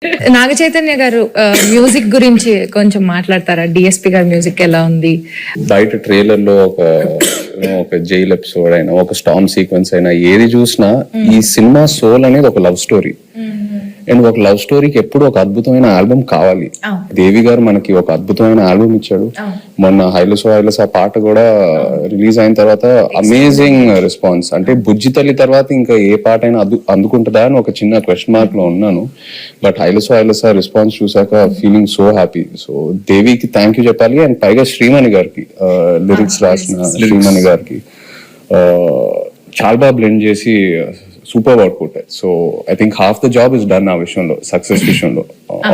నాగ చైతన్య గారు మ్యూజిక్ గురించి కొంచెం మాట్లాడతారా? డిఎస్పి గారి మ్యూజిక్ ఎలా ఉంది? బయట ట్రైలర్ లో ఒక జైల్ ఎపిసోడ్ అయినా, ఒక స్టామ్ సీక్వెన్స్ అయినా, ఏది చూసినా ఈ సినిమా సోల్ అనేది ఒక లవ్ స్టోరీ. అండ్ ఒక లవ్ స్టోరీకి ఎప్పుడు ఒక అద్భుతమైన ఆల్బమ్ కావాలి. దేవి గారు మనకి ఒక అద్భుతమైన ఆల్బమ్ ఇచ్చాడు. మొన్న హైలసో హైలస్ ఆ పాట కూడా రిలీజ్ అయిన తర్వాత అమేజింగ్ రెస్పాన్స్. అంటే బుజ్జి తల్లి తర్వాత ఇంకా ఏ పాట అయినా అందుకుంటుందా అని ఒక చిన్న క్వశ్చన్ మార్క్ లో ఉన్నాను. బట్ హైలసో హైలస్ ఆ రెస్పాన్స్ చూసాక ఫీలింగ్ సో హ్యాపీ. సో దేవికి థ్యాంక్ యూ చెప్పాలి. అండ్ పైగా శ్రీమణి గారికి, లిరిక్స్ రాసిన శ్రీమణి గారికి చాలా బాగా బ్లెండ్ చేసి super output. So I think half the job is done ఆ విషయంలో, సక్సెస్ విషయంలో,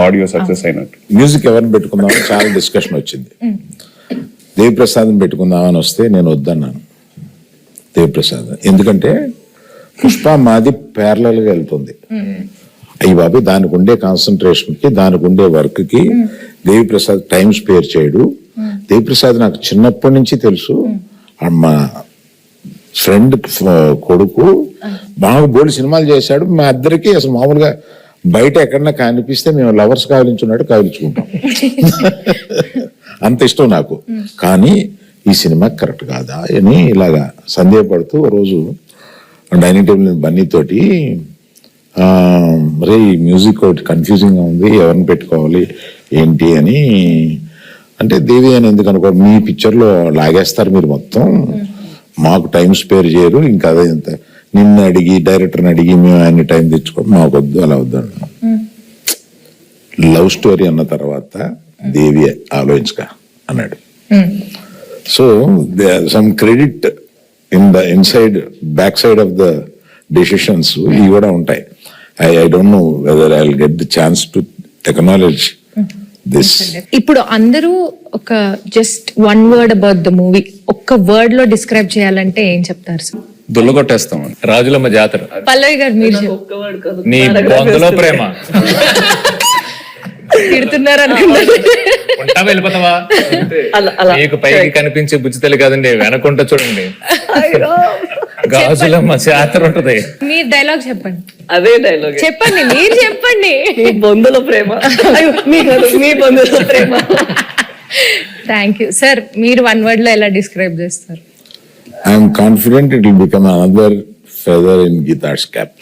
ఆడియో సక్సెస్ అయినట్టు. మ్యూజిక్ ఎవరిని పెట్టుకుందామని చాలా డిస్కషన్ వచ్చింది. దేవిప్రసాద్ పెట్టుకుందామని వస్తే నేను వద్దన్నాను దేవిప్రసాద్. ఎందుకంటే పుష్ప మాది ప్యారలల్ గా వెళ్తుంది. అయ్యి బాబు, దానికి ఉండే కాన్సన్ట్రేషన్ కి, దానికి ఉండే వర్క్ కి దేవిప్రసాద్ టైం స్పేర్ చేయడు. దేవిప్రసాద్ నాకు చిన్నప్పటి నుంచి తెలుసు. మా ఫ్రెండ్ కొడుకు బాగా బోల్డ్ సినిమాలు చేశాడు. మా ఇద్దరికి అసలు మామూలుగా బయట ఎక్కడన్నా కనిపిస్తే మేము లవర్స్ కావలించున్నట్టు కావలించుకుంటాం. అంత ఇష్టం నాకు. కానీ ఈ సినిమా కరెక్ట్ కాదా అని ఇలాగా సందేహపడుతూ రోజు డైనింగ్ టేబుల్ బన్నీతోటి మరి మ్యూజిక్ ఒకటి కన్ఫ్యూజింగ్ గా ఉంది, ఎవరిని పెట్టుకోవాలి ఏంటి అని అంటే, దేవి అని ఎందుకు అనుకో, మీ పిక్చర్లో లాగేస్తారు మీరు మొత్తం, మాకు టైం స్పేర్ చేయరు, ఇంకా అదే ఇంత నిన్ను అడిగి డైరెక్టర్ని అడిగి మేము ఆయన టైం తెచ్చుకో, మాకు వద్దు, అలా వద్దు. లవ్ స్టోరీ అన్న తర్వాత దేవి ఆలోచించక అన్నాడు. So some credit in the inside back side of the decisions ఇవి కూడా ఉంటాయి. I don't know whether I will get the chance to acknowledge this. ఇప్పుడు అందరూ ఒక just one word about the movie, ఒక్క వర్డ్ లో డిస్క్రైబ్ చేయాలంటే ఏం చెప్తారు సార్? దుల్లగొట్టేస్తాం. రాజులమ్మ జాతర. పల్లవి గారు మీరు నీ బొందలో ప్రేమ. తిడుతున్నారు అనుకున్నారు. ఉంటా వెళ్ళిపోతావా? మీకు పైకి కనిపించే బుజ్జితల్లి కాదండి, వెనకుంటా చూడండి గాజులమ్మ జాతర ఉంటది. మీరు డైలాగ్ చెప్పండి. అదే డైలాగ్ చెప్పండి, మీరు చెప్పండి. మీ బొందుల ప్రేమ, మీ బొందుల ప్రేమ. Thank you sir. మీరు వన్ వర్డ్ లో ఎలా డిస్క్రైబ్ చేస్తారు? I'm confident it will become another feather in Geetha's cap.